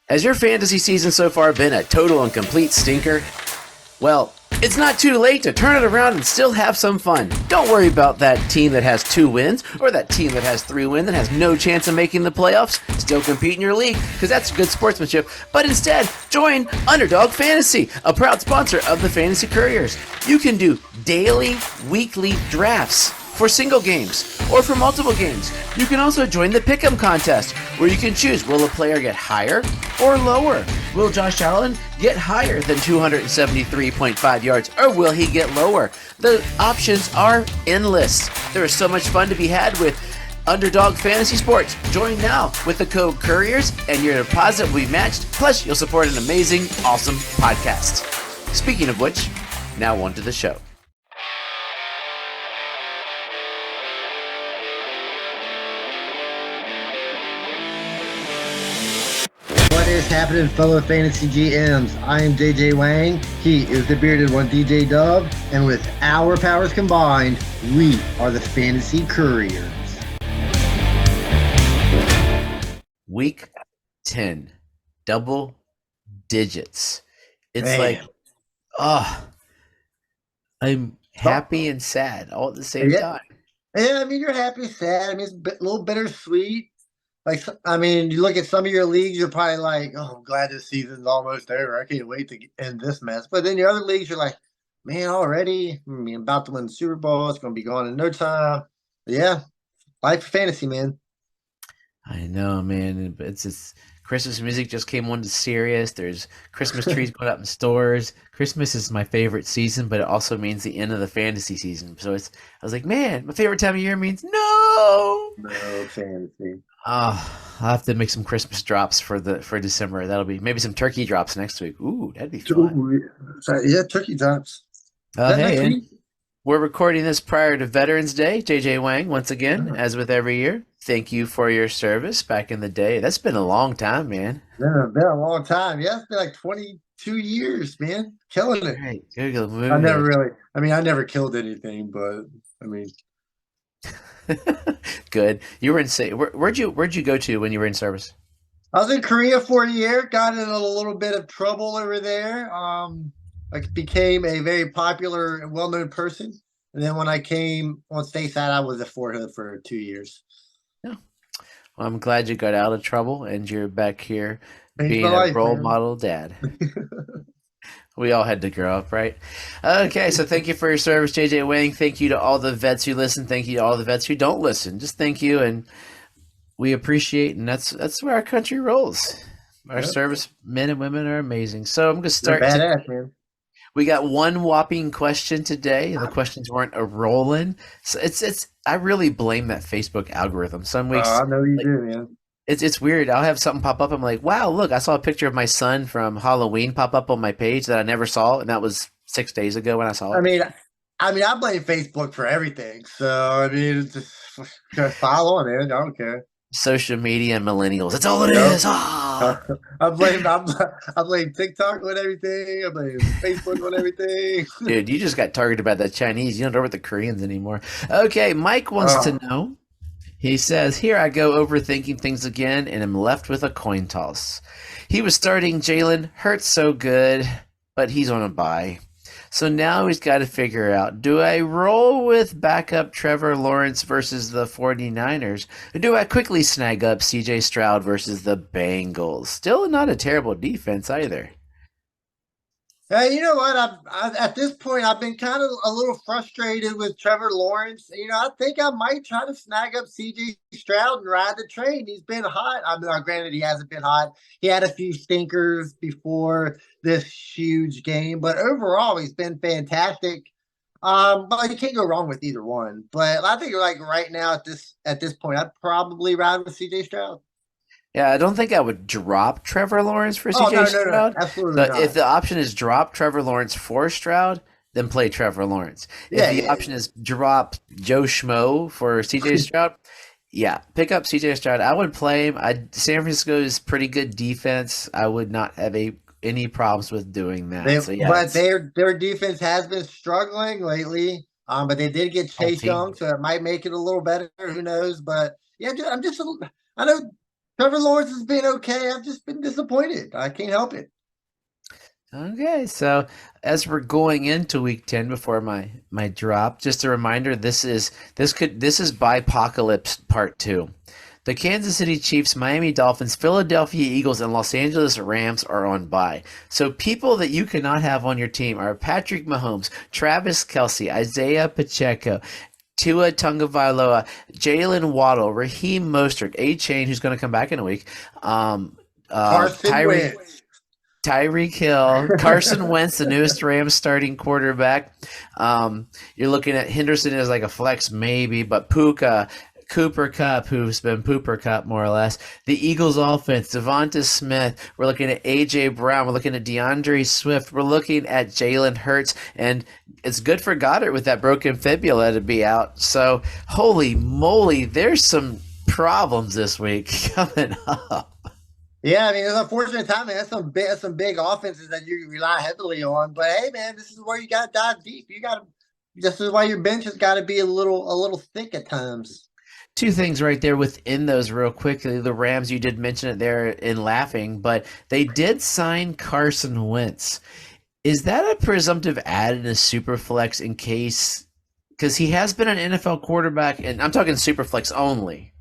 Has your fantasy season so far been a total and complete stinker? Well, it's not too late to turn it around and still have some fun. Don't worry about that team that has 2 wins or that team that has 3 wins and has no chance of making the playoffs. Still compete in your league because that's good sportsmanship. But instead, join Underdog Fantasy, a proud sponsor of the Fantasy Couriers. You can do daily, weekly drafts for single games or for multiple games. You can also join the Pick'em contest where you can choose, will a player get higher or lower? Will Josh Allen get higher than 273.5 yards or will he get lower? The options are endless. There is so much fun to be had with Underdog Fantasy Sports. Join now with the code Couriers and your deposit will be matched. Plus, you'll support an amazing, awesome podcast. Speaking of which, now on to the show. What is happening, fellow fantasy GMs? I am JJ Wang. He is the bearded one, DJ Dub. And with our powers combined, we are the Fantasy Couriers. Week 10, double digits. It's Man. like, I'm happy and sad all at the same time. Yeah, I mean, you're happy, sad. I mean, it's a little bittersweet. Like, I mean, you look at some of your leagues, you're probably like, oh, I'm glad this season's almost over. I can't wait to end this mess. But then your other leagues, you're like, man, already? I mean, about to win the Super Bowl. It's going to be gone in no time. But yeah, life of fantasy, man. I know, man. It's just Christmas music just came on to Sirius. There's Christmas trees going up in stores. Christmas is my favorite season, but it also means the end of the fantasy season. So I was like, man, my favorite time of year means no fantasy. Oh, I'll have to make some Christmas drops for December. That'll be maybe some turkey drops next week. Ooh, that'd be fun. Yeah, turkey drops. Hey, we're recording this prior to Veterans Day. JJ Wang, once again, as with every year, thank you for your service back in the day. That's been a long time, man. Yeah, been a long time. Yeah, it's been like 22 years, man. Killing it. Right. I never killed anything, but I mean. Good. You were in where'd you go to when you were in service? I was in Korea for a year, got in a little bit of trouble over there. I became a very popular and well-known person. And then when I came on stateside, I was a Fort Hood for 2 years. Yeah. Well, I'm glad you got out of trouble and you're back here Thanks being a role model dad. We all had to grow up, right? Okay, so thank you for your service, JJ Wang. Thank you to all the vets who listen. Thank you to all the vets who don't listen. Just thank you, and we appreciate, and that's where our country rolls. Our service men and women are amazing. So I'm going to start. Badass, man. We got one whopping question today. The questions weren't a rolling. So it's. I really blame that Facebook algorithm. Some weeks, I know you do, man. It's weird. I'll have something pop up. I'm like, wow, look, I saw a picture of my son from Halloween pop up on my page that I never saw, and that was 6 days ago when I saw it. I blame Facebook for everything. So I mean, it's just follow on it. I don't care. Social media and millennials. That's all it is. I blame TikTok on everything. I blame Facebook on everything. Dude, you just got targeted by the Chinese. You don't know with the Koreans anymore. Okay, Mike wants to know. He says, here I go overthinking things again and am left with a coin toss. He was starting Jalen Hurts so good, but he's on a bye. So now he's got to figure out, do I roll with backup Trevor Lawrence versus the 49ers? Or do I quickly snag up CJ Stroud versus the Bengals? Still not a terrible defense either. You know what? At this point, I've been kind of a little frustrated with Trevor Lawrence. I think I might try to snag up CJ Stroud and ride the train. He's been hot. Granted, he hasn't been hot. He had a few stinkers before this huge game, but overall, he's been fantastic. But you can't go wrong with either one. But I think like right now at this point, I'd probably ride with CJ Stroud. Yeah, I don't think I would drop Trevor Lawrence for CJ Stroud. No, absolutely but not. If the option is drop Trevor Lawrence for Stroud, then play Trevor Lawrence. If the option is drop Joe Schmo for CJ Stroud, pick up CJ Stroud. I would play him. San Francisco is pretty good defense. I would not have any problems with doing that. But their defense has been struggling lately. But they did get Chase Young, so it might make it a little better. Who knows? But yeah, I know Trevor Lawrence has been okay. I've just been disappointed. I can't help it. Okay, so as we're going into week 10 before my drop, just a reminder, this is Bipocalypse Part 2. The Kansas City Chiefs, Miami Dolphins, Philadelphia Eagles, and Los Angeles Rams are on bye. So people that you cannot have on your team are Patrick Mahomes, Travis Kelce, Isaiah Pacheco, Tua Tagovailoa, Jalen Waddle, Raheem Mostert, A-Chain, who's going to come back in a week, Carson Wentz. Tyreek Hill, Carson Wentz, the newest Rams starting quarterback. You're looking at Henderson as like a flex maybe, but Puka, Cooper Kupp, who's been Pooper Kupp more or less. The Eagles offense, Devonta Smith. We're looking at A.J. Brown. We're looking at DeAndre Swift. We're looking at Jalen Hurts. And it's good for Goddard with that broken fibula to be out. So, holy moly, there's some problems this week coming up. Yeah, I mean, it's unfortunate timing. That's some big offenses that you rely heavily on. But hey, man, this is where you got to dive deep. This is why your bench has got to be a little thick at times. Two things right there within those real quickly. The Rams, you did mention it there in laughing, but they did sign Carson Wentz. Is that a presumptive add in a super flex in case, because he has been an NFL quarterback, and I'm talking super flex only.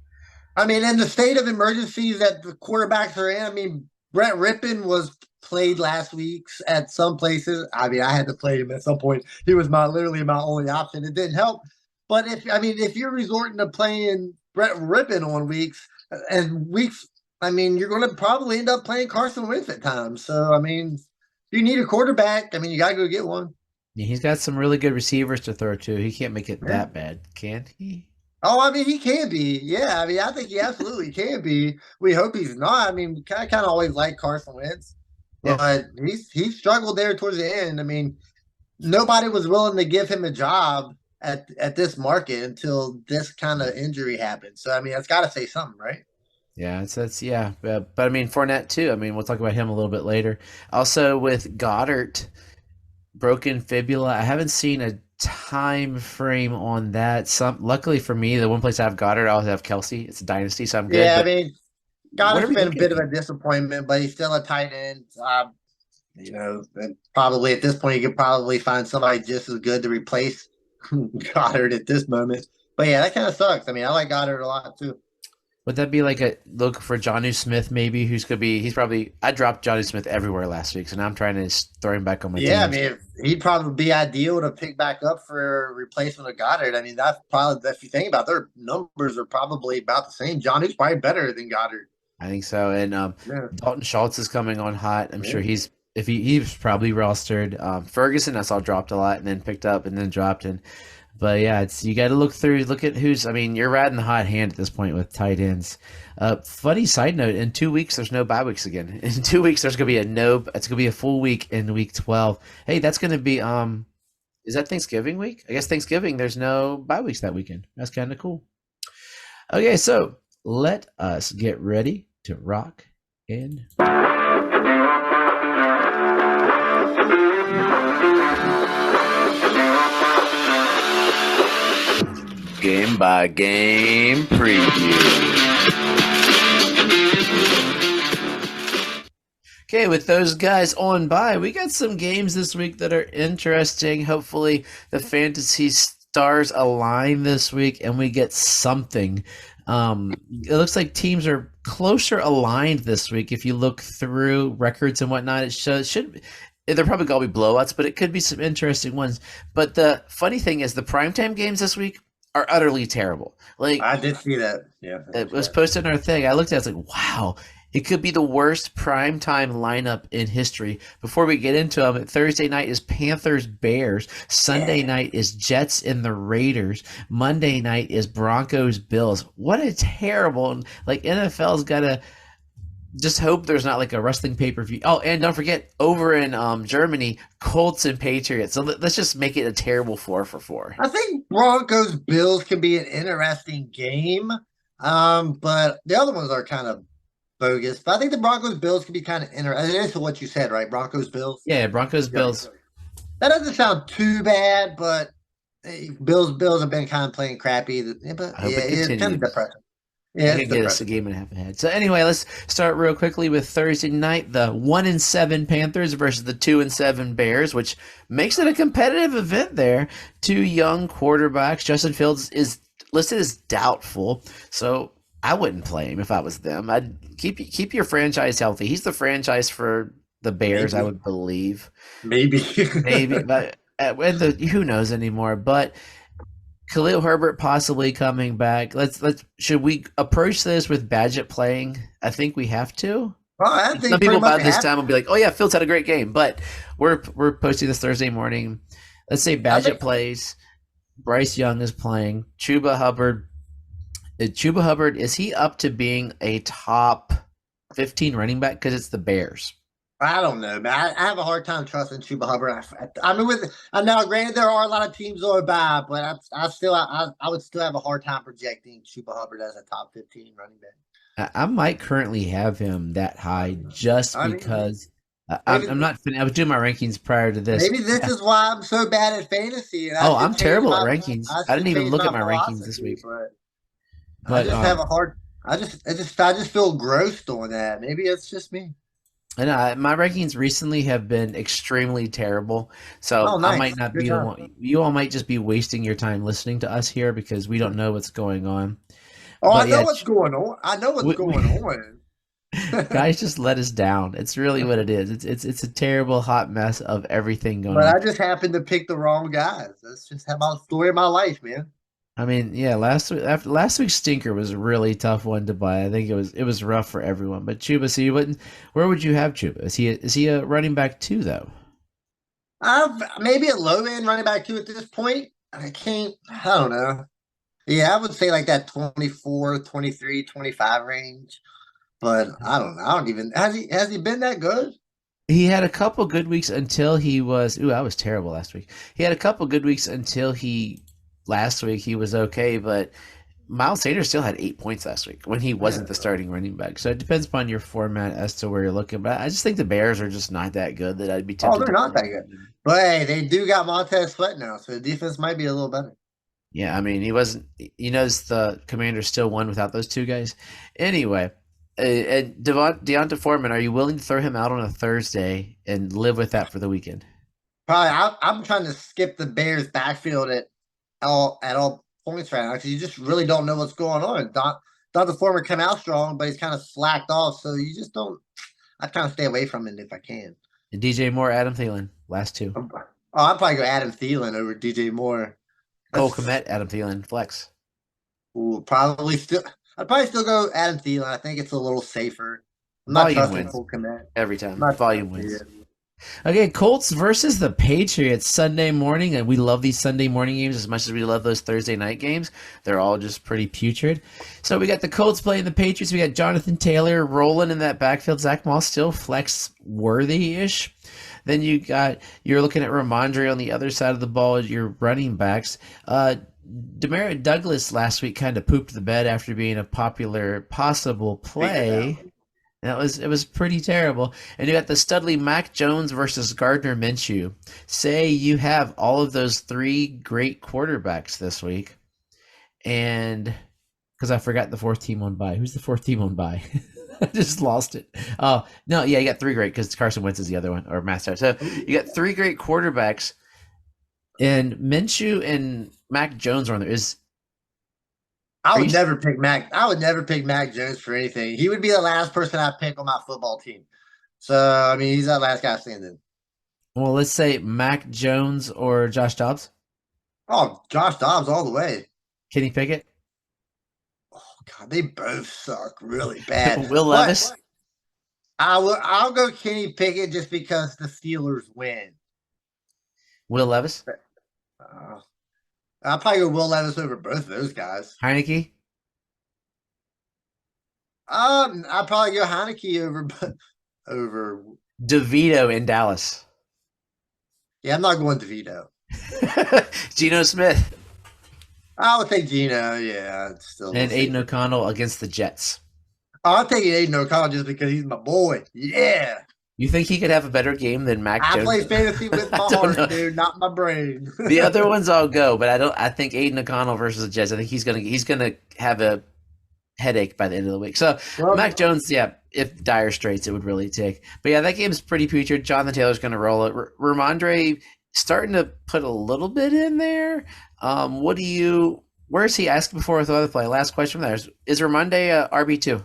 I mean, in the state of emergencies that the quarterbacks are in, I mean, Brett Rippon was played last week at some places. I mean, I had to play him at some point. He was literally my only option. It didn't help. But if you're resorting to playing Brett Rippon on weeks, I mean, you're going to probably end up playing Carson Wentz at times. So, I mean, if you need a quarterback, I mean, you got to go get one. Yeah, he's got some really good receivers to throw to. He can't make it that bad, can he? Oh, I mean, he can be. Yeah, I mean, I think he absolutely can be. We hope he's not. I mean, I kind of always like Carson Wentz, but he struggled there towards the end. I mean, nobody was willing to give him a job at this market until this kind of injury happened. So, I mean, that's got to say something, right? Yeah, but I mean, Fournette too. I mean, we'll talk about him a little bit later. Also with Goddard, broken fibula. I haven't seen a time frame on that. Luckily for me, the one place I have Goddard, I always have Kelce. It's a dynasty, so I'm good. Yeah, I mean, Goddard's been a bit of a disappointment, but he's still a tight end. And probably at this point, you could probably find somebody just as good to replace Goddard at this moment. But yeah, that kind of sucks. I mean, I like Goddard a lot too. Would that be like a look for Jonnu Smith maybe, I dropped Jonnu Smith everywhere last week, so now I'm trying to throw him back on my team. Yeah, I mean, he'd probably be ideal to pick back up for replacement of Goddard. I mean, that's probably, if you think about it, their numbers are probably about the same. Jonnu's probably better than Goddard. I think so. And Dalton Schultz is coming on hot. I'm sure he's probably rostered. Ferguson I saw dropped a lot and then picked up and then dropped in. But yeah, you got to look at who's. I mean, you're riding the hot hand at this point with tight ends. Funny side note: in 2 weeks, there's no bye weeks again. In 2 weeks, there's gonna be It's gonna be a full week in week 12. Hey, that's gonna be Is that Thanksgiving week? I guess Thanksgiving. There's no bye weeks that weekend. That's kind of cool. Okay, so let us get ready to rock and. Game by game preview. Okay, with those guys on by, we got some games this week that are interesting. Hopefully, the fantasy stars align this week and we get something. It looks like teams are closer aligned this week. If you look through records and whatnot, they're probably going to be blowouts, but it could be some interesting ones. But the funny thing is, the primetime games this week are utterly terrible. Like, I did see that. Yeah, it was posted in our thing. I looked at it, I was like, wow, it could be the worst primetime lineup in history. Before we get into them, Thursday night is Panthers Bears. Sunday night is Jets and the Raiders. Monday night is Broncos Bills. What a terrible, like, NFL's got to just hope there's not like a wrestling pay-per-view. Oh, and don't forget, over in Germany, Colts and Patriots. So let's just make it a terrible 4-for-4. I think Broncos Bills can be an interesting game, but the other ones are kind of bogus. But I think the Broncos Bills can be kind of interesting. That's what you said, right? Broncos Bills. Yeah, Broncos Bills. That doesn't sound too bad, but Bills have been kind of playing crappy. But yeah, it's kind of depressing. Yeah, I it's could get us a depressing. game and a half ahead. So anyway, let's start real quickly with Thursday night. The 1-7 Panthers versus the 2-7 Bears, which makes it a competitive event there. Two young quarterbacks. Justin Fields is listed as doubtful, so I wouldn't play him if I was them. I'd keep your franchise healthy. He's the franchise for the Bears, I Maybe, would believe. maybe. Maybe, but who knows anymore? But Khalil Herbert possibly coming back. Let's should we approach this with Badgett playing? I think we have to. Well, I Some think pretty people much by it this happened. time will be like, "Oh yeah, Fields had a great game," but we're posting this Thursday morning. Let's say I think Badgett plays. Bryce Young is playing. Chuba Hubbard. Chuba Hubbard, is he up to being a top 15 running back? Because it's the Bears. I don't know, man. I have a hard time trusting Chuba Hubbard. I mean, with I know, granted, there are a lot of teams that are bad, but I would still have a hard time projecting Chuba Hubbard as a top 15 running back. I might currently have him that high just I mean, because maybe I'm not. I was doing my rankings prior to this. maybe this is why I'm so bad at fantasy, and Oh, I'm terrible at rankings. I didn't even look at my rankings this philosophy. week. But I But just have a hard. I just feel grossed on that. Maybe it's just me. and my rankings recently have been extremely terrible. So Oh, I might nice, not good be the job. one. You all might just be wasting your time listening to us here because we don't know what's going on. Oh, I But know yeah, what's going on. I know what's going on. guys just let us down. It's really what it is. It's a terrible hot mess of everything going But on. I just happened to pick the wrong guys. That's just how my story of my life, man. I mean, yeah, last week's stinker was a really tough one to buy. I think it was rough for everyone. But Chuba, so you wouldn't. Where would you have Chuba? Is he a running back too though? I've maybe a low end running back too at this point. I can't, I don't know. Yeah, I would say like that 24, 23, 25 range. But I don't know. I don't even, has he been that good? He had a couple good weeks until he was. Ooh, I was terrible last week. He had a couple good weeks until he last week he was okay, but Miles Sanders still had 8 points last week when he wasn't Yeah. the starting running back. So it depends upon your format as to where you're looking. But I just think the Bears are just not that good that I'd be Oh, tempted they're to not play that good. them. But hey, they do got Montez Sweat now, so the defense might be a little better. Yeah, I mean he wasn't. You notice the Commanders still won without those two guys. Anyway, and Deonta Foreman, are you willing to throw him out on a Thursday and live with that for the weekend? Probably, I'm trying to skip the Bears backfield at all points right now because you just really don't know what's going on. Don the former come out strong, but he's kind of slacked off, so you just don't. I kind of stay away from it if I can. And DJ Moore, Adam Thielen, last two. Oh, I'd probably go Adam Thielen over DJ Moore. Cole That's Kmet, Adam Thielen, flex. probably still. I'd probably still go Adam Thielen. I think it's a little safer. I'm not Volume trusting wins Cole Kmet. every I'm time. not Volume trusting wins. it. Okay, Colts versus the Patriots Sunday morning, and we love these Sunday morning games as much as we love those Thursday night games. They're all just pretty putrid. So we got the Colts playing the Patriots. We got Jonathan Taylor rolling in that backfield. Zach Moss still flex worthy-ish. Then you're looking at Ramondre on the other side of the ball. Your running backs. Demario Douglas last week kind of pooped the bed after being a popular possible play. And it was pretty terrible. And you got the Studley Mac Jones versus Gardner Minshew. Say you have all of those three great quarterbacks this week, and because I forgot the fourth team on bye. Who's the fourth team on bye? I just lost it. Oh no, yeah, you got three great because Carson Wentz is the other one, or Master. So you got three great quarterbacks, and Minshew and Mac Jones are on there. I would never pick Mac. I would never pick Mac Jones for anything. He would be the last person I pick on my football team. So I mean, he's that last guy standing. Well, let's say Mac Jones or Josh Dobbs. Oh, Josh Dobbs all the way. Kenny Pickett. Oh God, they both suck really bad. Will Levis. But I'll go Kenny Pickett just because the Steelers win. Will Levis. I'll probably go Will Levis over both of those guys. Heineke. I'll probably go Heineke over. DeVito in Dallas. Yeah, I'm not going DeVito. Geno Smith. I would take Gino. Yeah, it's still. And Aiden O'Connell against the Jets. I'll take Aiden O'Connell just because he's my boy. Yeah. You think he could have a better game than Mac I Jones? play fantasy with my heart, dude, not my brain. The other ones I'll go, but I think Aiden O'Connell versus the Jets. I think he's gonna have a headache by the end of the week. So Well, Mac Jones, yeah, if dire straits, it would really take. But yeah, that game's pretty putrid. Jonathan Taylor's going to roll it. Ramondre starting to put a little bit in there. What do you? Where's he asked before with the other play? Last question from there is Ramondre RB2?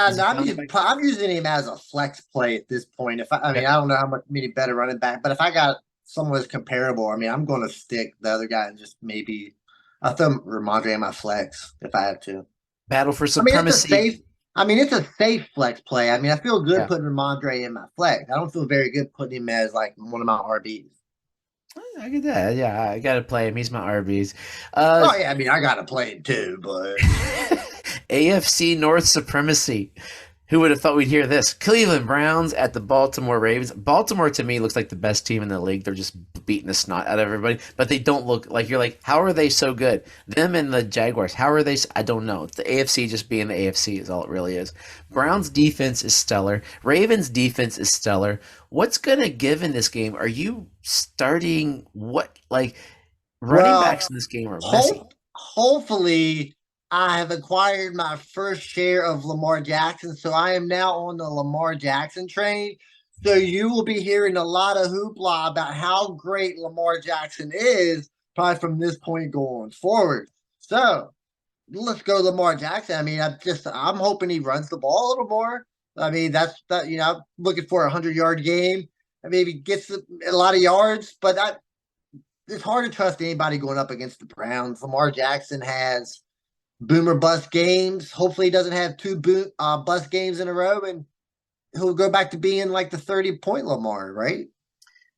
Is he no, feeling it back? I'm using him as a flex play at this point. If I Okay. mean, I don't know how much many better running back, but if I got someone that's comparable, I mean, I'm going to stick the other guy and just maybe I'll throw Ramondre in my flex if I have to. Battle for I mean, it's a supremacy. safe. I mean, it's a safe flex play. I mean, I feel good Yeah, putting Ramondre in my flex. I don't feel very good putting him as like one of my RBs. I get that. Yeah, I got to play him. He's my RBs. Oh yeah, I mean, I got to play him too, but AFC North supremacy. Who would have thought we'd hear this? Cleveland Browns at the Baltimore Ravens. Baltimore to me looks like the best team in the league. They're just beating the snot out of everybody, but they don't look like you're like, how are they so good? Them and the Jaguars, how are they? I don't know. The AFC just being the AFC is all it really is. Browns defense is stellar. Ravens defense is stellar. What's going to give in this game? Are you starting what like running well, backs in this game are messy? hopefully I have acquired my first share of Lamar Jackson, so I am now on the Lamar Jackson train. So you will be hearing a lot of hoopla about how great Lamar Jackson is, probably from this point going forward. So let's go Lamar Jackson. I mean, I'm hoping he runs the ball a little more. I mean, that's that I'm looking for a 100-yard game. I maybe gets a lot of yards, but it's hard to trust anybody going up against the Browns. Lamar Jackson has boomer bust games. Hopefully, he doesn't have two bust games in a row, and he'll go back to being like the 30-point Lamar, right?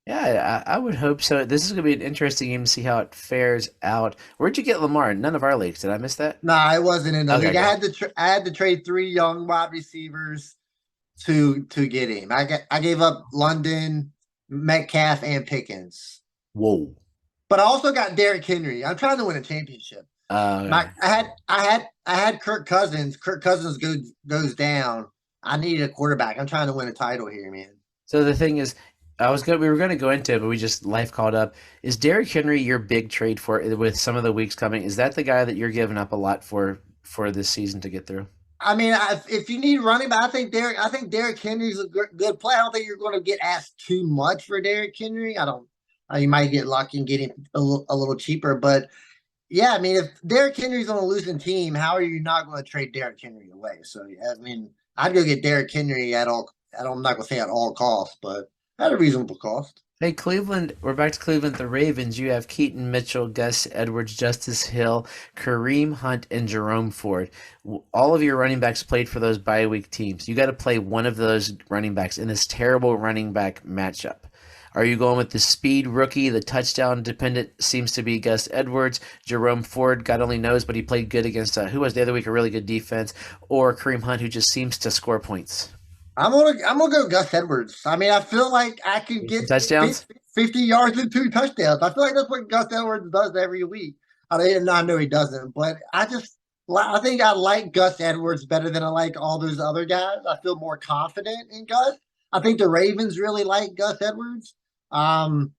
Yeah, I would hope so. This is going to be an interesting game to see how it fares out. Where'd you get Lamar? None of our leagues. Did I miss that? Nah, I wasn't in the Okay, league. good. I had to trade three young wide receivers to get him. I gave up London, Metcalf, and Pickens, Whoa. but I also got Derrick Henry. I'm trying to win a championship. Okay. I had Kirk Cousins. Kirk Cousins goes down. I needed a quarterback. I'm trying to win a title here, man. So the thing is, we were going to go into it, but we just life caught up. Is Derrick Henry your big trade for with some of the weeks coming? Is that the guy that you're giving up a lot for this season to get through? I mean, if you need running back, I think Derrick Henry's a good play. I don't think you're going to get asked too much for Derrick Henry. I don't. You might get lucky and get him a little cheaper, but yeah, I mean, if Derrick Henry's on a losing team, how are you not going to trade Derrick Henry away? So yeah, I mean, I'd go get Derrick Henry at all. I'm not going to say at all costs, but at a reasonable cost. Hey, Cleveland, we're back to Cleveland. The Ravens, you have Keaton Mitchell, Gus Edwards, Justice Hill, Kareem Hunt, and Jerome Ford. All of your running backs played for those bye week teams. You got to play one of those running backs in this terrible running back matchup. Are you going with the speed rookie, the touchdown dependent seems to be Gus Edwards, Jerome Ford, God only knows, but he played good against who was the other week a really good defense, or Kareem Hunt, who just seems to score points? I'm gonna go Gus Edwards. I mean, I feel like I can Some get touchdowns? 50 yards and two touchdowns. I feel like that's what Gus Edwards does every week. I know he doesn't, but I think I like Gus Edwards better than I like all those other guys. I feel more confident in Gus. I think the Ravens really like Gus Edwards. Um,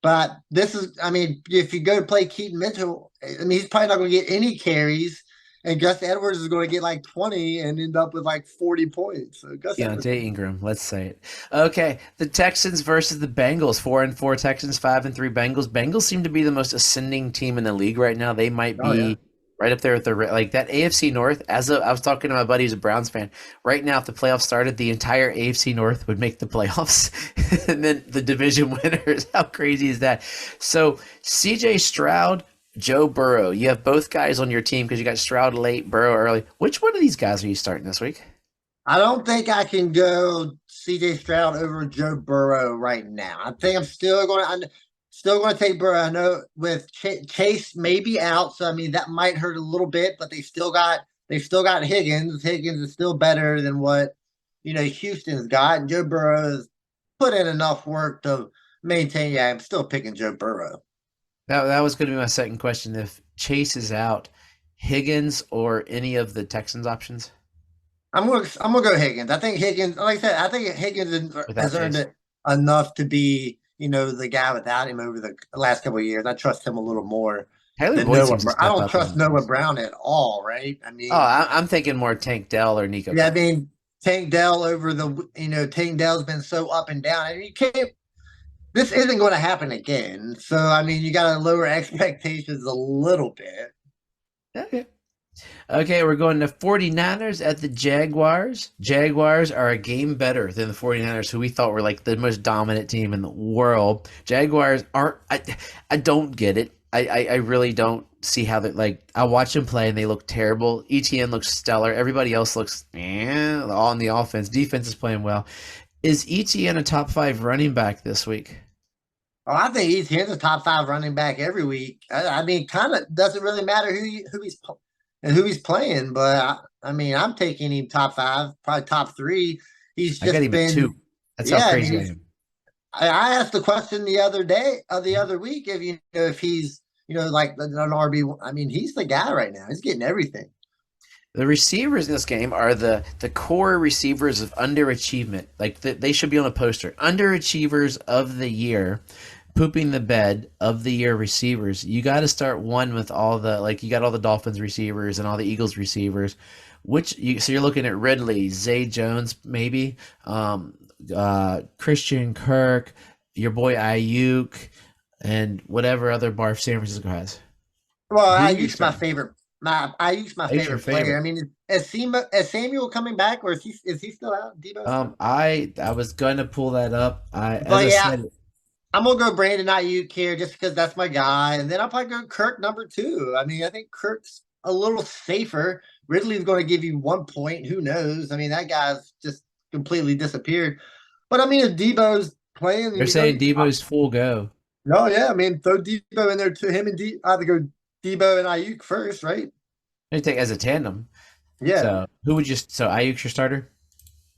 but this is, I mean, if you go to play Keaton Mitchell, I mean, he's probably not going to get any carries, and Gus Edwards is going to get like 20 and end up with like 40 points. So Gus Edwards. Deontay Ingram, let's say it. Okay, the Texans versus the Bengals. 4-4 Texans, 5-3 Bengals. Bengals seem to be the most ascending team in the league right now. They might Oh yeah. be right up there with like that AFC North. I was talking to my buddy who's a Browns fan. Right now, if the playoffs started, the entire AFC North would make the playoffs, and then the division winners. How crazy is that? So CJ Stroud. Joe Burrow. You have both guys on your team because you got Stroud late, Burrow early. Which one of these guys are you starting this week? I don't think I can go CJ Stroud over Joe Burrow right now. I think I'm still going to take Burrow. I know with Chase maybe out, so I mean that might hurt a little bit, but they've still got Higgins. Higgins is still better than what Houston's got. And Joe Burrow has put in enough work to maintain. Yeah, I'm still picking Joe Burrow. That was going to be my second question. If Chase is out, Higgins or any of the Texans options I'm gonna go Higgins. I think Higgins, like I said, I think Higgins without has earned Chase? it enough to be, the guy without him over the last couple of years. I trust him a little more. Tyler than Boyd Noah. seems to I step don't up in trust the Noah offense. Brown at all, right? I Oh, mean, I'm thinking more Tank Dell or Nico yeah, I Collins. mean, Tank Dell over Tank Dell's been so up and down. I mean, you can't. This isn't going to happen again. So, I mean, you got to lower expectations a little bit. Okay. Okay, we're going to 49ers at the Jaguars. Jaguars are a game better than the 49ers, who we thought were like the most dominant team in the world. Jaguars aren't. I don't get it. I really don't see how they like. I watch them play and they look terrible. ETN looks stellar. Everybody else looks all on the offense. Defense is playing well. Is ETN a top 5 running back this week? Oh, I think he's a top five running back every week. I mean, kind of doesn't really matter who he's playing, but I mean, I'm taking him top five, probably top three. He's I got just him at been, 2. That's how yeah. I crazy I mean, am. I asked the question the other day, the other week, if if he's like an RB. I mean, he's the guy right now. He's getting everything. The receivers in this game are the core receivers of underachievement. Like they should be on a poster. Underachievers of the year, pooping the bed of the year receivers. You got to start one with all the like you got all the Dolphins receivers and all the Eagles receivers. So you're looking at Ridley, Zay Jones, maybe Christian Kirk, your boy Ayuk, and whatever other barf San Francisco has. Well, Who I are you use my starting? favorite. My Who's your favorite player. I favorite? mean, is Samuel coming back, or is he still out? Debo still? I was gonna pull that up. As But I yeah, said, I'm gonna go Brandon Ayuk here just because that's my guy, and then I'll probably go Kirk number two. I mean, I think Kirk's a little safer. Ridley's going to give you 1 point. Who knows? I mean, that guy's just completely disappeared. But I mean, if Debo's playing, they're saying Debo's full go. oh yeah, I mean, throw Debo in there to him and I have to go Debo and Ayuk first, right? They take as a tandem. Yeah, So who would you? So Ayuk's your starter.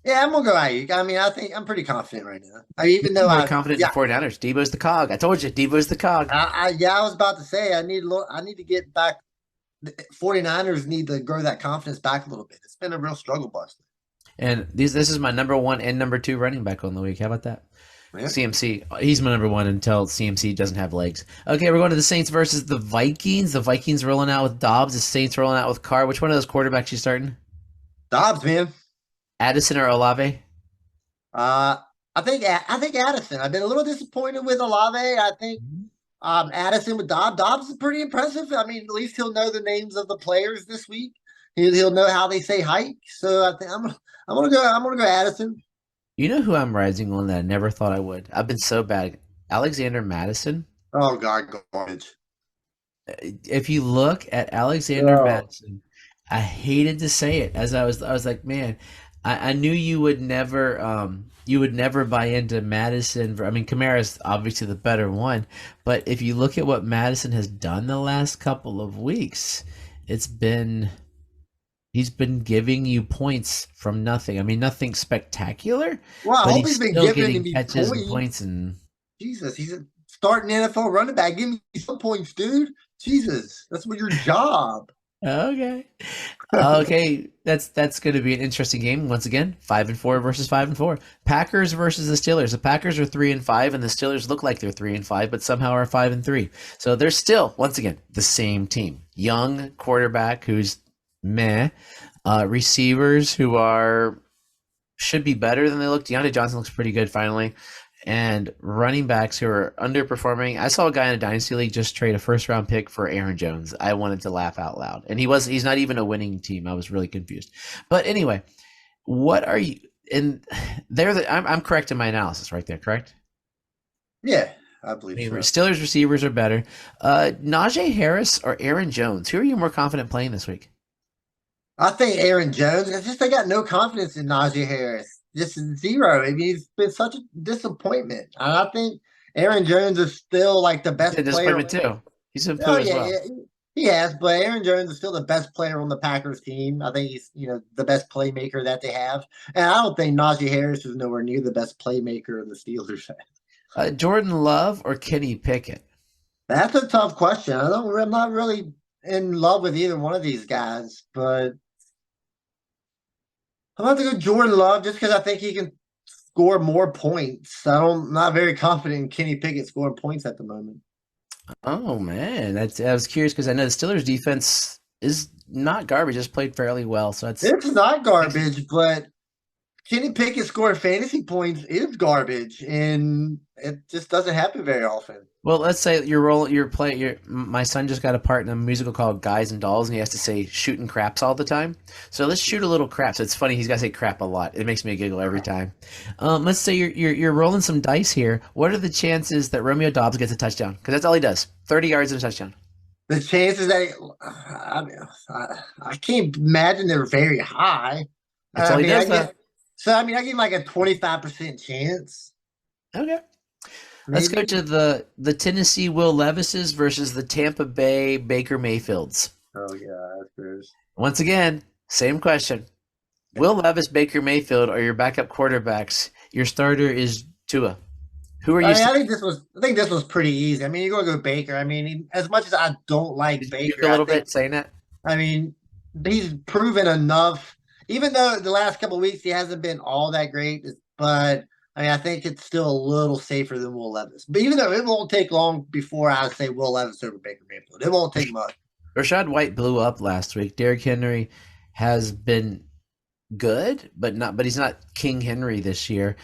yeah, I'm gonna go Ayuk. I mean, I think I'm pretty confident right now. Even I'm though more confident in yeah, the 49ers. Debo's the cog. I told you, Debo's the cog. yeah, I was about to say I need to get back. The 49ers need to grow that confidence back a little bit. It's been a real struggle bus. And this is my number 1 and number 2 running back on the week. How about that? Yeah. CMC. He's my number 1 until CMC doesn't have legs. Okay, we're going to the Saints versus the Vikings. The Vikings rolling out with Dobbs. The Saints rolling out with Carr. Which one of those quarterbacks you starting? Dobbs, man. Addison or Olave? Uh, I think Addison. I've been a little disappointed with Olave. I think Addison with Dobbs. Dobbs is pretty impressive. I mean, at least he'll know the names of the players this week. He'll know how they say hike. So I think I'm gonna go Addison. You know who I'm rising on that I never thought I would? I've been so bad. Alexander Madison. Oh God, garbage. If you look at Alexander Oh. Madison, I hated to say it as I was like, man, I knew you would never buy into Madison. I mean, Kamara's obviously the better one, but if you look at what Madison has done the last couple of weeks, it's been he's been giving you points from nothing. I mean, nothing spectacular, Well, I but hope he's he's been still giving getting me catches and points. points and Jesus, he's a starting NFL running back. Give me some points, dude. Jesus, that's what your job. okay. Okay, that's going to be an interesting game once again. 5-4 versus 5-4. Packers versus the Steelers. The Packers are 3-5, and the Steelers look like they're 3-5, but somehow are 5-3. So they're still once again the same team. Young quarterback who's meh, receivers who are should be better than they look. Deontay Johnson looks pretty good finally. And running backs who are underperforming. I saw a guy in a dynasty league just trade a first round pick for Aaron Jones. I wanted to laugh out loud. And he's not even a winning team. I was really confused. But anyway, what are you and I'm correct in my analysis right there, correct? Yeah, I I believe mean, so. Steelers receivers are better. Najee Harris or Aaron Jones? Who are you more confident playing this week? I think Aaron Jones. It's just I got no confidence in Najee Harris. Just zero. I mean, he's been such a disappointment. And I think Aaron Jones is still like the He's been best a player. disappointment too. He's been Oh poo as yeah, well. yeah, he has. But Aaron Jones is still the best player on the Packers team. I think he's the best playmaker that they have. And I don't think Najee Harris is nowhere near the best playmaker in the Steelers. Jordan Love or Kenny Pickett? That's a tough question. I'm not really in love with either one of these guys, but I'm about to go Jordan Love just because I think he can score more points. I'm not very confident in Kenny Pickett scoring points at the moment. Oh man, I was curious because I know the Steelers defense is not garbage. Just played fairly well, so that's It's not garbage, but Kenny Pickett scoring fantasy points is garbage, and it just doesn't happen very often. well. Let's say you're rolling, you're playing. My son just got a part in a musical called Guys and Dolls, and he has to say shooting craps all the time. So let's shoot a little crap. So it's funny. He's got to say crap a lot. It makes me giggle every time. Let's say you're rolling some dice here. What are the chances that Romeo Dobbs gets a touchdown? Because that's all he does: 30 yards and a touchdown. The chances that I can't imagine they're very high. That's all I he mean, does, though. I give him like a 25% chance, Okay. Let's go maybe. to the Tennessee Will Levises versus the Tampa Bay Baker Mayfields. Oh yeah, that's gross. Once again, same question. Will Levis, Baker Mayfield are your backup quarterbacks. Your starter is Tua. Who are you? I mean, I think this was pretty easy. I mean, you're gonna go Baker. I mean, as much as I don't like Did you puke Baker, a I little think bit saying that? I mean he's proven enough. Even though the last couple of weeks he hasn't been all that great, but I mean, I think it's still a little safer than Will Levis. But even though it won't take long before I say Will Levis over Baker Mayfield, it won't take much. Rashad White blew up last week. Derrick Henry has been good, but he's not King Henry this year.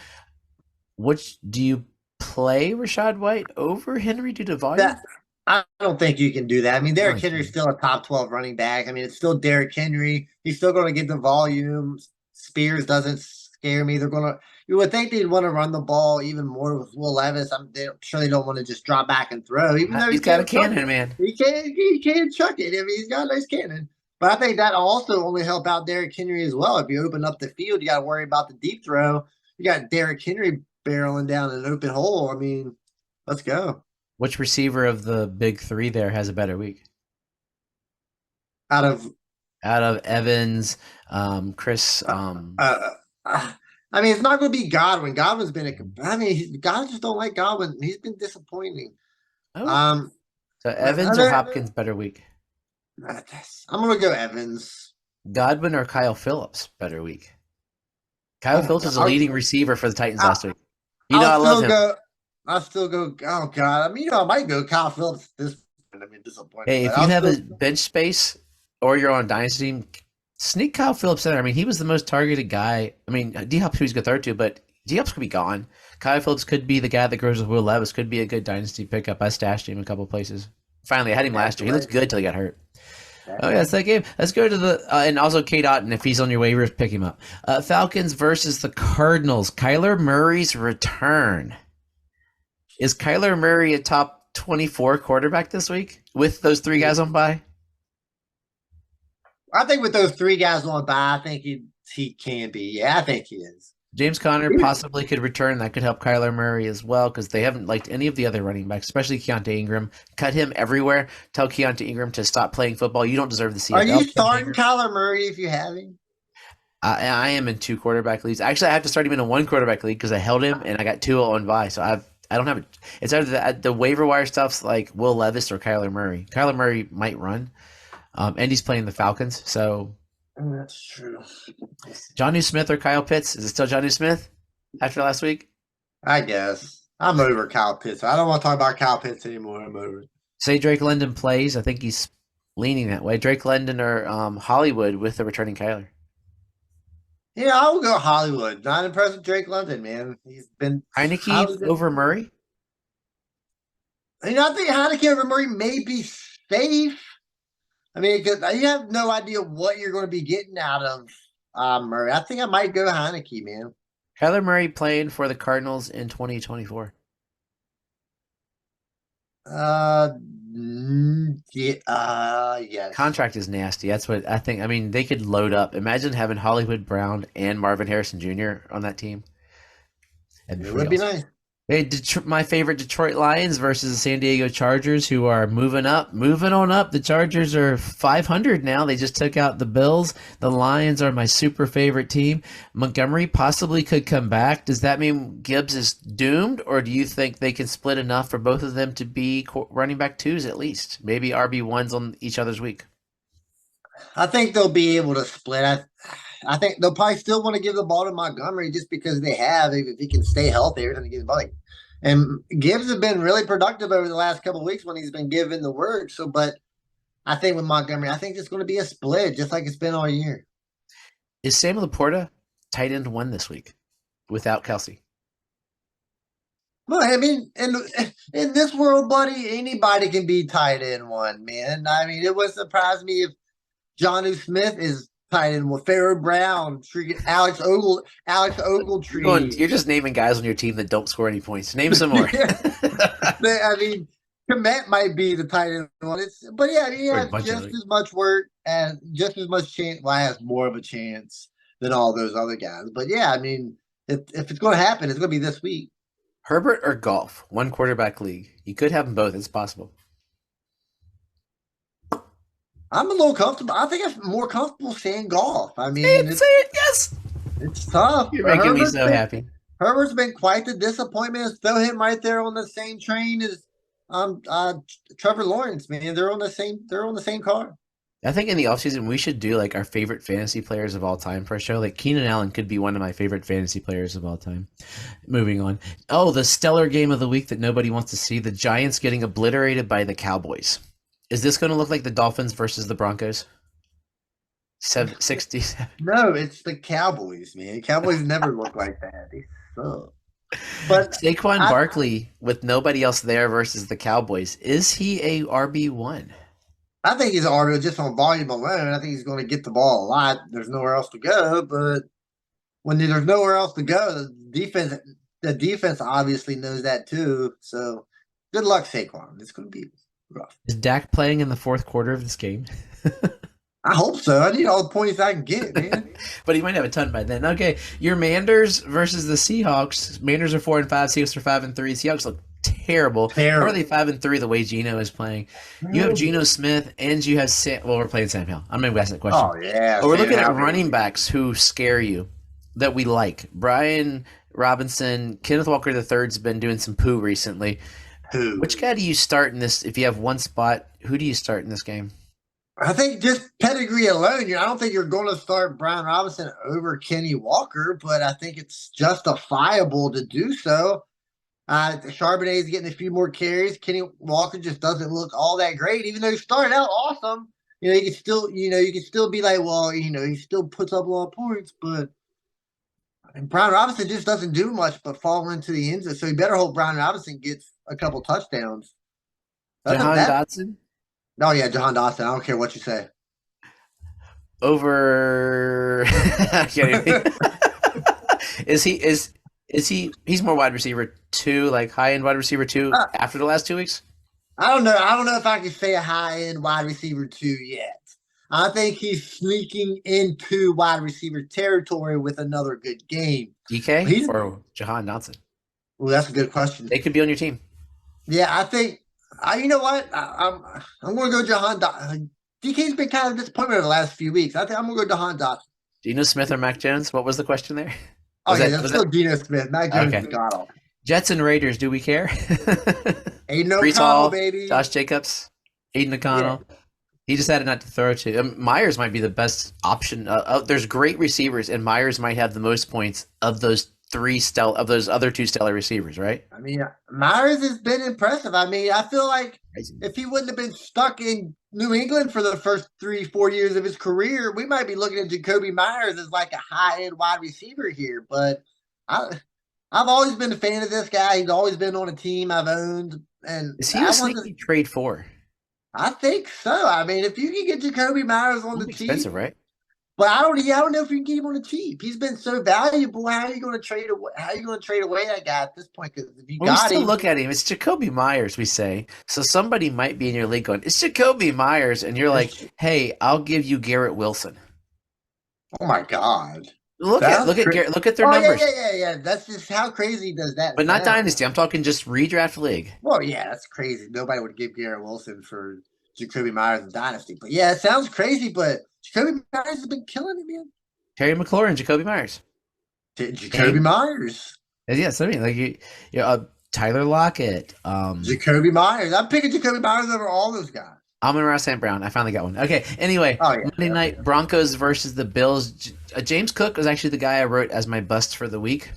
Which do you play Rashad White over Henry due to volume? That I don't think you can do that. I mean, No, Derrick I Henry's can't. still a top 12 running back. I mean, it's still Derrick Henry. He's still going to get the volume. Spears doesn't scare me. They're going to. You would think they'd want to run the ball even more with Will Levis. I'm sure they don't want to just drop back and throw, even though he He's got a can chuck cannon, it. man. He can chuck it. I mean, he's got a nice cannon. But I think that also only help out Derrick Henry as well. If you open up the field, you got to worry about the deep throw. You got Derrick Henry barreling down an open hole. I mean, let's go. Which receiver of the big three there has a better week? Out of Out of Evans, Chris. uh, uh, I mean, it's not going to be Godwin. Godwin's been I mean, God just don't like Godwin. He's been disappointing. Oh, Um, so but Evans or Hopkins better week? I'm going to go Evans. Godwin or Kyle Phillips better week? Kyle Phillips was a I'll, leading receiver for the Titans I'll, last week. You know I'll I love still him. go. I'll still go. Oh God! I mean, I might go Kyle Phillips at this point. I mean, disappointing, Hey, but if you I'll have still. a bench space or you're on a dynasty team, sneak Kyle Phillips in there. I mean, he was the most targeted guy. I mean, D Hop's who he's going to throw to, but D Hop's could be gone. Kyle Phillips could be the guy that grows with Will Levis. Could be a good dynasty pickup. I stashed him a couple places. Finally, I had him last year. He looked good till he got hurt. Oh, yeah, that's that game. Let's go to the and also Kate Otten. If he's on your waivers, pick him up. Falcons versus the Cardinals. Kyler Murray's return. Is Kyler Murray a top 24 quarterback this week with those three guys on bye? I think with those three guys on by, I think he can be. Yeah, I think he is. James Conner possibly could return. That could help Kyler Murray as well because they haven't liked any of the other running backs, especially Keontae Ingram. Cut him everywhere. Tell Keontae Ingram to stop playing football. You don't deserve the Are you CFL. starting Kyler Murray if you have him? I am in two quarterback leagues. Actually, I have to start him in a one quarterback league because I held him and I got two on bye. So I don't have it. It's either the waiver wire stuff's like Will Levis or Kyler Murray. Kyler Murray might run, and he's playing the Falcons. So That's true. Jonnu Smith or Kyle Pitts? Is it still Jonnu Smith after last week? I guess I'm over Kyle Pitts. I don't want to talk about Kyle Pitts anymore. I'm over it. Say Drake London plays. I think he's leaning that way. Drake London or Hollywood with the returning Kyler. Yeah, I will go Hollywood. Not impressed with Drake London, man. He's been highly Heineke good. over Murray. I think Heineke over Murray may be safe. I mean, because you have no idea what you're going to be getting out of Murray. I think I might go Heineke, man. Kyler Murray playing for the Cardinals in 2024. Yeah, yes. Contract is nasty. That's what I think. I mean, they could load up. Imagine having Hollywood Brown and Marvin Harrison Jr. on that team. That'd be It pretty would be awesome. nice. Hey, my favorite Detroit Lions versus the San Diego Chargers, who are moving on up. The Chargers are 500 now. They just took out the Bills. The Lions are my super favorite team. Montgomery possibly could come back. Does that mean Gibbs is doomed, or do you think they can split enough for both of them to be running back twos at least? Maybe RB1s on each other's week. I think they'll be able to split. I think they'll probably still want to give the ball to Montgomery just because they have. If he can stay healthy every time he gets the ball. And Gibbs has been really productive over the last couple of weeks when he's been given the work. So, but I think with Montgomery, I think it's going to be a split, just like it's been all year. Is Sam Laporta tight end one this week without Kelsey? Well, I mean, in this world, buddy, anybody can be tight end one, man. I mean, it would surprise me if Johnny Smith is tight end with Pharaoh Brown, Alex Ogletree. You're just naming guys on your team that don't score any points. Name some more. I mean, Komet might be the tight end one. But yeah, I mean, he has just as much work and just as much chance. Well, has more of a chance than all those other guys. But yeah, I mean, if it's going to happen, it's going to be this week. Herbert or Golf? One quarterback league. You could have them both. It's possible. I'm a little comfortable. I think I'm more comfortable saying Golf. I mean, say it, yes. It's tough. You're making me so happy. Herbert's been quite the disappointment. Throw him right there on the same train as Trevor Lawrence. Man, they're on the same car. I think in the offseason we should do like our favorite fantasy players of all time for a show. Like Keenan Allen could be one of my favorite fantasy players of all time. Moving on. Oh, the stellar game of the week that nobody wants to see. The Giants getting obliterated by the Cowboys. Is this going to look like the Dolphins versus the Broncos? 67. No, it's the Cowboys, man. Cowboys never look like that. They suck. But Saquon Barkley with nobody else there versus the Cowboys. Is he a RB1? I think he's already just on volume alone. I think he's going to get the ball a lot. There's nowhere else to go, but when there's nowhere else to go, the defense obviously knows that too. So good luck, Saquon. It's going to be rough. Is Dak playing in the fourth quarter of this game? I hope so. I need all the points I can get, man. But he might have a ton by then. Okay, your Manders versus the Seahawks. Manders are 4-5. Seahawks are 5-3. Seahawks look terrible. How are they 5-3 the way Geno is playing? You have Geno Smith and you have Sam. Well, we're playing Sam Hill. I'm not even asking that question. Oh yeah. We're looking at running backs who scare you that we like. Brian Robinson, Kenneth Walker III's been doing some poo recently. Who? Which guy do you start in this? If you have one spot, who do you start in this game? I think just pedigree alone. I don't think you're going to start Brian Robinson over Kenny Walker, but I think it's justifiable to do so. Charbonnet is getting a few more carries. Kenny Walker just doesn't look all that great, even though he started out awesome. You can still be like, well, he still puts up a lot of points, but Brian Robinson just doesn't do much but fall into the end zone. So you better hope Brian Robinson gets a couple touchdowns. Jahan Dotson? Oh yeah, Jahan Dotson. I don't care what you say. Over he's more wide receiver 2, like high end wide receiver 2 after the last 2 weeks? I don't know if I can say a high end wide receiver 2 yet. I think he's sneaking into wide receiver territory with another good game. DK or Jahan Dotson? Well, that's a good question. They could be on your team. Yeah, I think. You know what? I'm going to go Jahan Dotson. DK's been kind of disappointed over the last few weeks. I think I'm going to go Jahan Dotson. Geno Smith or Mac Jones? What was the question there? That's still Geno Smith. Mac Jones is god awful. Jets and Raiders, do we care? Ain't no O'Connell, baby. Josh Jacobs, Aiden O'Connell. Yeah. He decided not to throw to. Myers might be the best option. There's great receivers, and Myers might have the most points of those those other 2 stellar receivers, right? I mean, Myers has been impressive. I mean, I feel like if he wouldn't have been stuck in New England for the first 3-4 years of his career, we might be looking at Jacoby Myers as like a high-end wide receiver here. But I've always been a fan of this guy. He's always been on a team I've owned. And is he a sneaky trade for? I think so. I mean, if you can get Jacoby Myers on the team, expensive, right? But I don't know if you can get him on the cheap. He's been so valuable. How are you going to trade away? How are you going to trade away that guy at this point? Because if you got him, look at him. It's Jacoby Myers. We say so. Somebody might be in your league going, "It's Jacoby Myers," and you're like, "Hey, I'll give you Garrett Wilson." Oh my God! Look at their numbers. Yeah. That's just how crazy does that? But not dynasty. I'm talking just redraft league. Well, yeah, that's crazy. Nobody would give Garrett Wilson for Jacoby Myers in dynasty. But yeah, it sounds crazy, but Jacoby Myers has been killing it, man. Terry McLaurin, Jacoby Myers. Jacoby Myers. Yes, I mean, like Tyler Lockett. Jacoby Myers. I'm picking Jacoby Myers over all those guys. Amon-Ra St. Brown. I finally got one. Okay, anyway, Monday night, Broncos versus the Bills. James Cook was actually the guy I wrote as my bust for the week.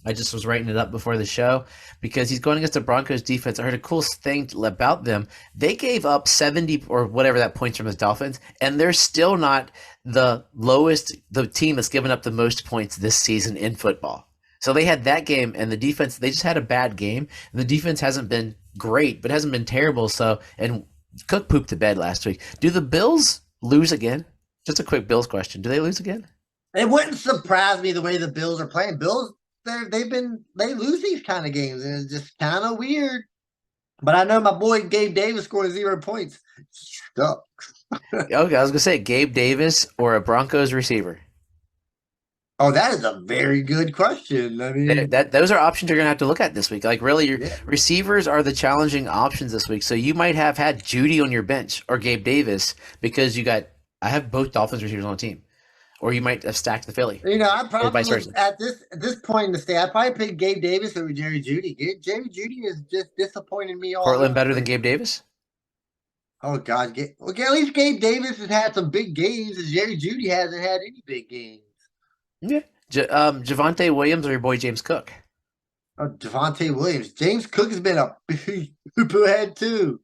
I just was writing it up before the show because he's going against the Broncos defense. I heard a cool thing about them. They gave up 70 or whatever that points from the Dolphins, and they're still not the team that's given up the most points this season in football. So they had that game, and the defense, they just had a bad game. The defense hasn't been great, but hasn't been terrible. And Cook pooped the bed last week. Do the Bills lose again? Just a quick Bills question. Do they lose again? It wouldn't surprise me the way the Bills are playing. Bills, they lose these kind of games, and it's just kind of weird. But I know my boy Gabe Davis scored 0 points. Stuck. Okay, I was gonna say Gabe Davis or a Broncos receiver. Oh, that is a very good question. I mean, Those are options you're gonna have to look at this week. Like really, your yeah. receivers are the challenging options this week. So you might have had Judy on your bench or Gabe Davis because I have both Dolphins receivers on the team, or you might have stacked the Philly. I or vice probably versa. at this point in the state, I probably picked Gabe Davis over Jerry Judy. Jerry Judy is just disappointing me all. Cortland better than Gabe Davis? Oh God! Okay, at least Gabe Davis has had some big games, and Jerry Judy hasn't had any big games. Yeah. Javonte Williams or your boy James Cook? Oh, Javonte Williams. James Cook has been a poo-poo head too.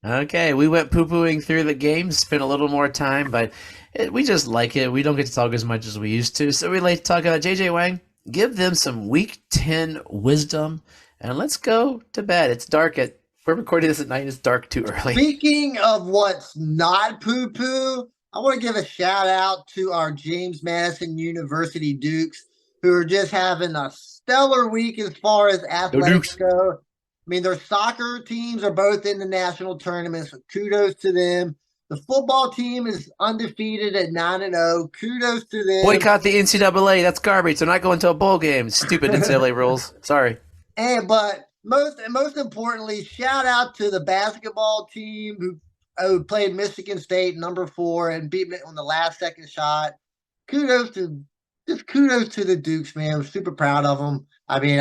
Okay, we went poo-pooing through the game, spent a little more time, but we just like it. We don't get to talk as much as we used to, so we like to talk about JJ Wang. Give them some Week 10 wisdom, and let's go to bed. It's dark we're recording this at night. It's dark too early. Speaking of what's not poo-poo, I want to give a shout out to our James Madison University Dukes, who are just having a stellar week as far as athletics go. I mean, their soccer teams are both in the national tournament, so kudos to them. The football team is undefeated at 9-0. Kudos to them. Boycott the NCAA. That's garbage. They're not going to a bowl game. Stupid NCAA rules. Sorry. But most importantly, shout out to the basketball team who played Michigan State number 4 and beat it on the last second shot. Kudos to the Dukes, man. I'm super proud of them. I mean,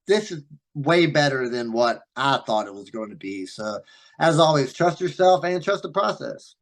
this is way better than what I thought it was going to be. So, as always, trust yourself and trust the process.